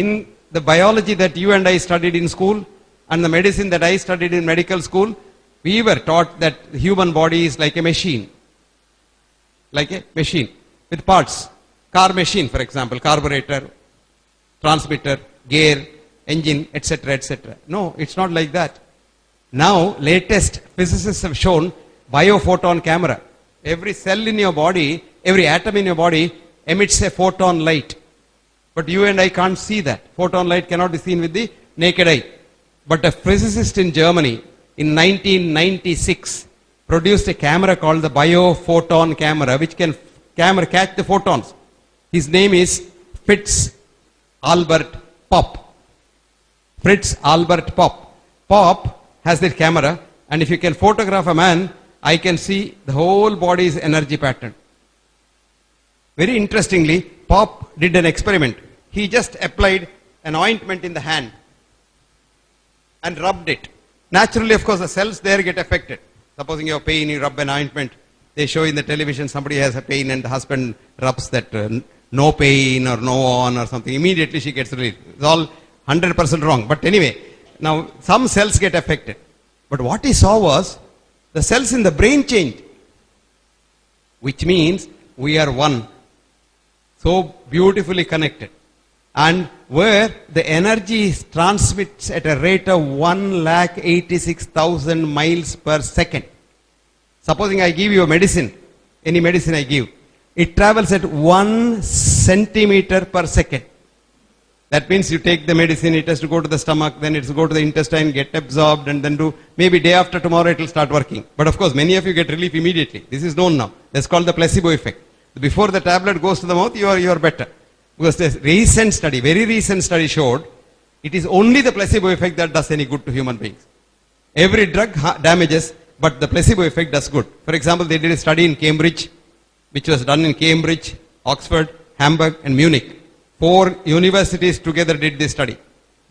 In the biology that you and I studied in school and the medicine that I studied in medical school, we were taught that the human body is like a machine. Like a machine with parts. Car machine, for example, carburetor, transmitter, gear, engine, etc., etc. No, it's not like that. Now, latest physicists have shown biophoton camera. Every cell in your body, every atom in your body emits a photon light. But you and I can't see that. Photon light cannot be seen with the naked eye. But a physicist in Germany in 1996 produced a camera called the biophoton camera, which can catch the photons. His name is Fritz Albert Popp. Fritz Albert Popp. Popp has that camera, and if you can photograph a man, I can see the whole body's energy pattern. Very interestingly, Popp did an experiment. He just applied an ointment in the hand and rubbed it. Naturally, of course, the cells there get affected. Supposing you have pain, you rub an ointment. They show in the television somebody has a pain and the husband rubs that no pain or no on or something. Immediately she gets relief. It's all 100% wrong. But anyway, now some cells get affected. But what he saw was the cells in the brain changed. Which means we are one. So beautifully connected. And where the energy transmits at a rate of 1,86,000 miles per second. Supposing I give you a medicine, any medicine I give, it travels at 1 centimeter per second. That means you take the medicine, it has to go to the stomach, then it has to go to the intestine, get absorbed, and then do, maybe day after tomorrow it will start working. But of course, many of you get relief immediately. This is known now. That's called the placebo effect. Before the tablet goes to the mouth, you are better. Because this recent study, very recent study showed, it is only the placebo effect that does any good to human beings. Every drug damages, but the placebo effect does good. For example, they did a study in Cambridge, which was done in Cambridge, Oxford, Hamburg, and Munich. 4 universities together did this study.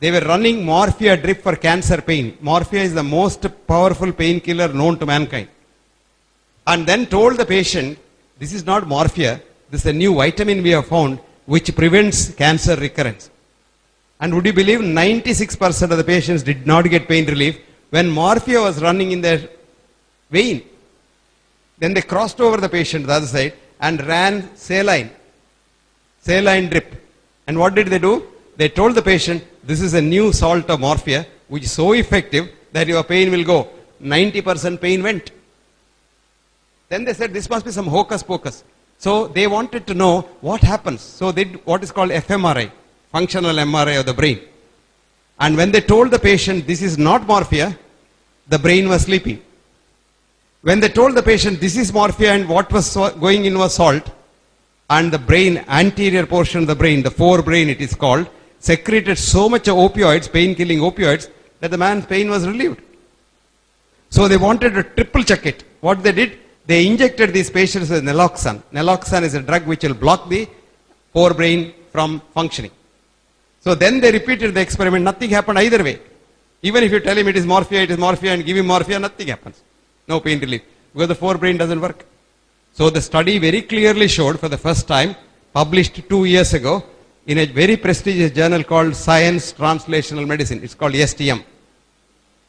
They were running morphia drip for cancer pain. Morphia is the most powerful painkiller known to mankind. And then told the patient, this is not morphia, this is a new vitamin we have found which prevents cancer recurrence. And would you believe 96% of the patients did not get pain relief when morphia was running in their vein. Then they crossed over the patient to the other side and ran saline drip. And what did they do? They told the patient, this is a new salt of morphia which is so effective that your pain will go. 90% pain went. Then they said, this must be some hocus pocus. So they wanted to know what happens. So they did what is called fMRI, functional MRI of the brain. And when they told the patient, this is not morphia, the brain was sleeping. When they told the patient, this is morphia and what was going in was salt, and the brain, anterior portion of the brain, the forebrain it is called, secreted so much of opioids, pain-killing opioids, that the man's pain was relieved. So they wanted to triple check it. What they did, they injected these patients with naloxone. Naloxone is a drug which will block the forebrain from functioning. So then they repeated the experiment, nothing happened either way. Even if you tell him it is morphia and give him morphia, nothing happens. No pain relief. Because the forebrain doesn't work. So the study very clearly showed for the first time, published 2 years ago, in a very prestigious journal called Science Translational Medicine. It's called STM.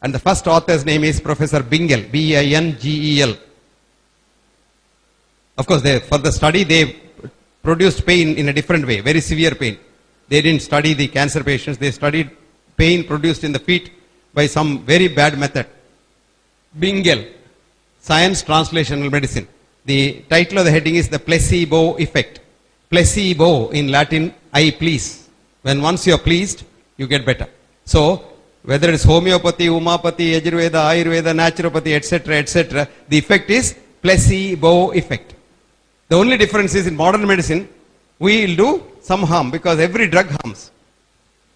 And the first author's name is Professor Bingel, B-I-N-G-E-L. Of course, for the study, they produced pain in a different way, very severe pain. They didn't study the cancer patients. They studied pain produced in the feet by some very bad method. Bingel, Science Translational Medicine. The title of the heading is the placebo effect. Placebo in Latin, I please. When once you are pleased, you get better. So, whether it's homeopathy, umapathy, Ayurveda, Ayurveda, naturopathy, etc., the effect is placebo effect. The only difference is in modern medicine, we will do some harm because every drug harms.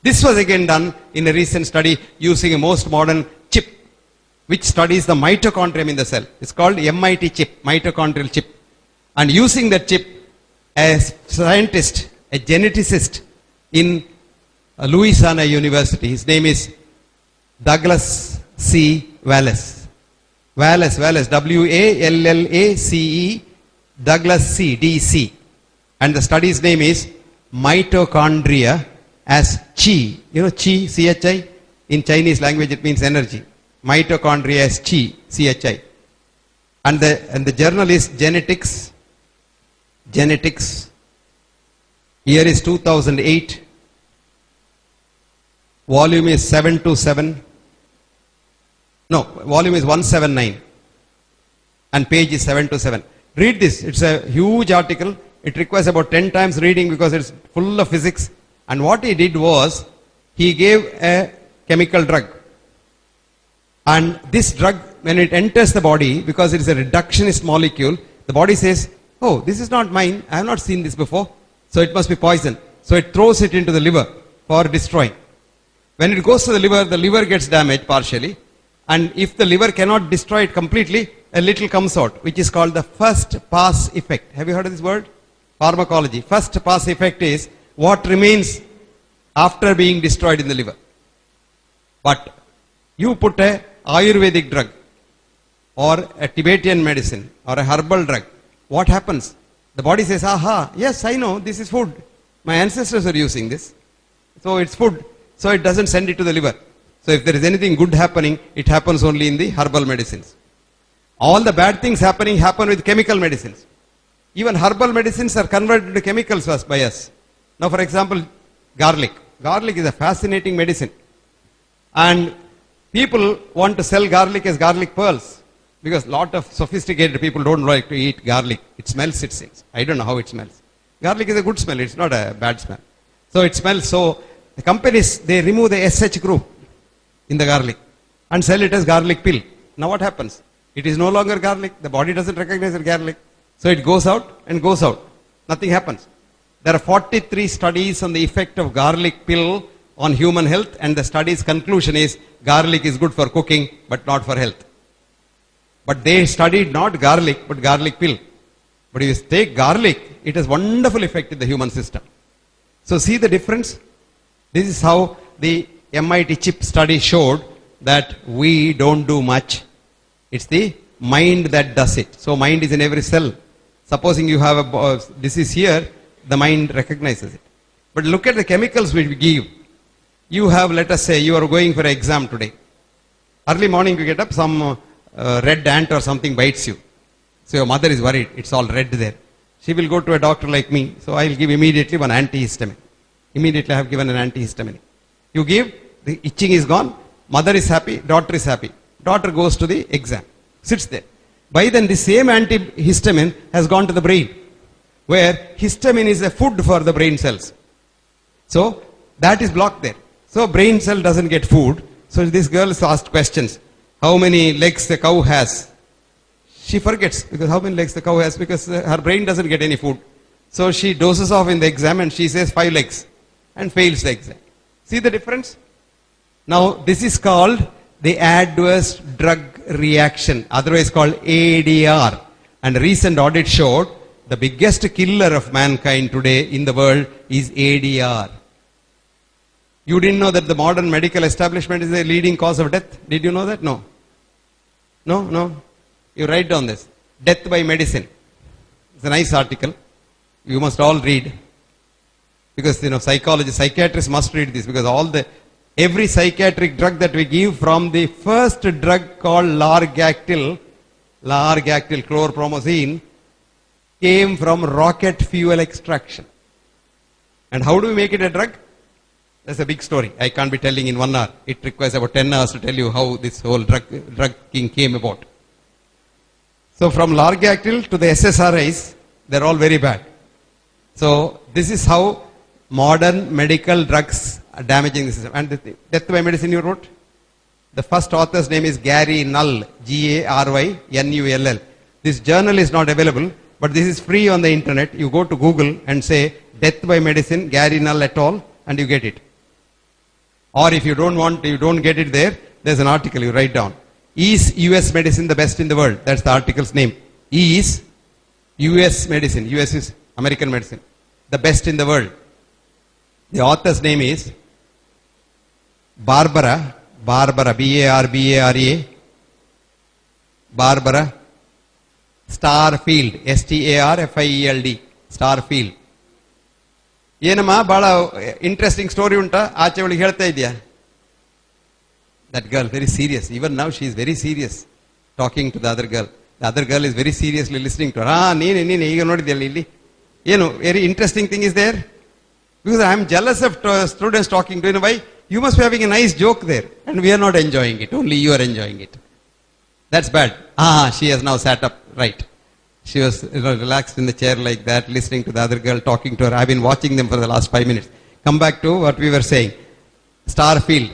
This was again done in a recent study using a most modern chip, which studies the mitochondrium in the cell. It's called MIT chip, mitochondrial chip. And using that chip, a scientist, a geneticist in Louisiana University, his name is Douglas C. Wallace. Wallace, W-A-L-L-A-C-E, Douglas C, D-C. And the study's name is Mitochondria as chi. You know chi, chi? In Chinese language it means energy. Mitochondria as chi, chi. And the journal is Genetics. Genetics. Year is 2008. Volume is 727. No, volume is 179. And page is 727. Read this. It's a huge article. It requires about 10 times reading because it's full of physics. And what he did was, he gave a chemical drug. And this drug, when it enters the body, because it is a reductionist molecule, the body says, oh, this is not mine. I have not seen this before. So it must be poison. So it throws it into the liver for destroying. When it goes to the liver gets damaged partially. And if the liver cannot destroy it completely, a little comes out, which is called the first pass effect. Have you heard of this word? Pharmacology. First pass effect is what remains after being destroyed in the liver. But you put a Ayurvedic drug or a Tibetan medicine or a herbal drug, what happens? The body says, aha, yes, I know, this is food. My ancestors are using this. So it's food. So it doesn't send it to the liver. So if there is anything good happening, it happens only in the herbal medicines. All the bad things happen with chemical medicines. Even herbal medicines are converted to chemicals by us. Now for example, garlic. Garlic is a fascinating medicine. And people want to sell garlic as garlic pearls. Because a lot of sophisticated people don't like to eat garlic. It smells, it seems. I don't know how it smells. Garlic is a good smell. It's not a bad smell. So it smells. So the companies, they remove the SH group in the garlic and sell it as garlic pill. Now what happens? It is no longer garlic. The body doesn't recognize it garlic. So it goes out and goes out. Nothing happens. There are 43 studies on the effect of garlic pill on human health, and the study's conclusion is garlic is good for cooking but not for health. But they studied not garlic but garlic pill. But if you take garlic, it has wonderful effect in the human system. So see the difference? This is how the MIT chip study showed that we don't do much. It's the mind that does it. So mind is in every cell. Supposing you have a disease here, the mind recognizes it. But look at the chemicals which we give. You have, let us say, you are going for an exam today. Early morning you get up, some red ant or something bites you. So your mother is worried, it's all red there. She will go to a doctor like me, so I will give immediately one antihistamine. Immediately I have given an antihistamine. You give, the itching is gone, mother is happy, daughter is happy. Daughter goes to the exam, sits there. By then the same antihistamine has gone to the brain, where histamine is a food for the brain cells. So that is blocked there. So brain cell doesn't get food. So this girl is asked questions. How many legs the cow has? She forgets, because how many legs the cow has, because her brain doesn't get any food. So she dozes off in the exam and she says 5 legs and fails the exam. See the difference? Now this is called the adverse drug reaction, otherwise called ADR. And a recent audit showed the biggest killer of mankind today in the world is ADR. You didn't know that the modern medical establishment is the leading cause of death? Did you know that? No. No. You write down this. Death by medicine. It's a nice article. You must all read. Because psychiatrists must read this, because every psychiatric drug that we give, from the first drug called Largactil chlorpromazine, came from rocket fuel extraction. And how do we make it a drug? That's a big story. I can't be telling in 1 hour. It requires about 10 hours to tell you how this whole drug king came about. So from Largactil to the SSRIs, they're all very bad. So this is how modern medical drugs are damaging the system. And the death by medicine you wrote? The first author's name is Gary Null, G-A-R-Y-N-U-L-L. This journal is not available, but this is free on the internet. You go to Google and say, Death by Medicine, Gary Null et al., and you get it. Or if you don't get it there, there's an article you write down. Is US medicine the best in the world? That's the article's name. Is US medicine, US is American medicine, the best in the world? The author's name is Barbara, B-A-R-B-A-R-A, Barbara Starfield, S-T-A-R-F-I-E-L-D, Starfield. ಏನಮ್ಮ ಬಹಳ interesting story ಉಂಟಾ ಆಚೆ ಒಳಗೆ ಹೇಳ್ತಾ ಇದೆಯಾ? That girl very serious. Even now she is very serious talking to the other girl. The other girl is very seriously listening to her. ನೀನು ಈಗ ನೋಡಿದ್ಯಲ್ಲ ಇಲ್ಲಿ ಏನು very interesting thing is there? Because I am jealous of students talking to you. Why? You must be having a nice joke there and we are not enjoying it. Only you are enjoying it. That's bad. She has now sat up right. She was relaxed in the chair like that, listening to the other girl talking to her. I've been watching them for the last 5 minutes. Come back to what we were saying. Starfield.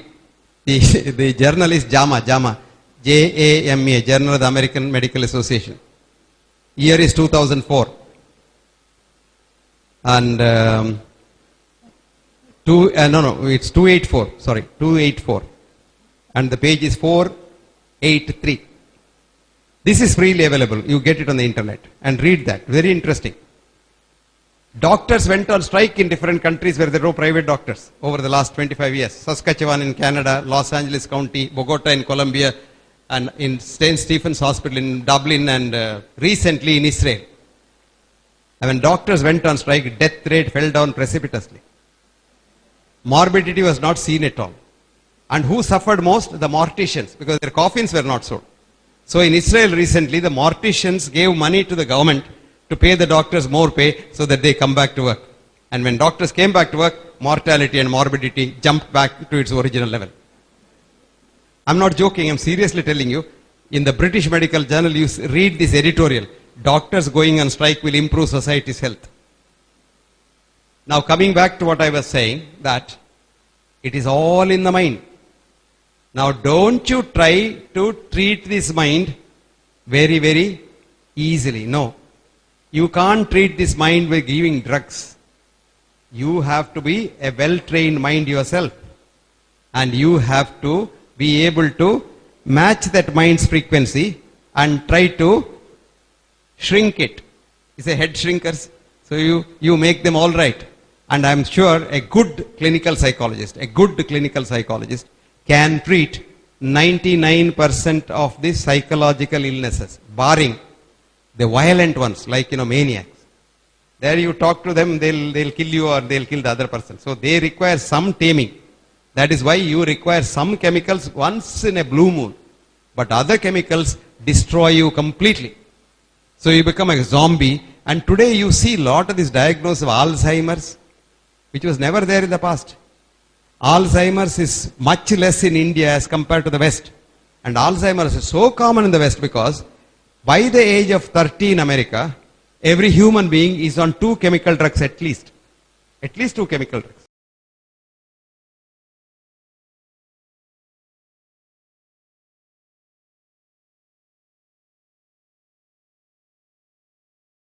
The journal is JAMA, J-A-M-A, Journal of the American Medical Association. Year is 2004. And it's 284, sorry, 284. And the page is 483. This is freely available. You get it on the internet and read that. Very interesting. Doctors went on strike in different countries where there were no private doctors over the last 25 years. Saskatchewan in Canada, Los Angeles County, Bogota in Colombia, and in St. Stephen's Hospital in Dublin, and recently in Israel. And when doctors went on strike, death rate fell down precipitously. Morbidity was not seen at all. And who suffered most? The morticians, because their coffins were not sold. So in Israel recently, the morticians gave money to the government to pay the doctors more pay so that they come back to work. And when doctors came back to work, mortality and morbidity jumped back to its original level. I'm not joking, I'm seriously telling you. In the British Medical Journal, you read this editorial. Doctors going on strike will improve society's health. Now coming back to what I was saying, that it is all in the mind. Now don't you try to treat this mind very, very easily. No. You can't treat this mind by giving drugs. You have to be a well-trained mind yourself. And you have to be able to match that mind's frequency and try to shrink it. It's a head shrinkers. So you make them all right. And I'm sure a good clinical psychologist can treat 99% of the psychological illnesses, barring the violent ones, like, maniacs. There you talk to them, they'll kill you or they'll kill the other person. So they require some taming. That is why you require some chemicals once in a blue moon. But other chemicals destroy you completely. So you become a zombie. And today you see a lot of this diagnosis of Alzheimer's, which was never there in the past. Alzheimer's is much less in India as compared to the West. And Alzheimer's is so common in the West because by the age of 30 in America, every human being is on 2 chemical drugs at least. At least 2 chemical drugs.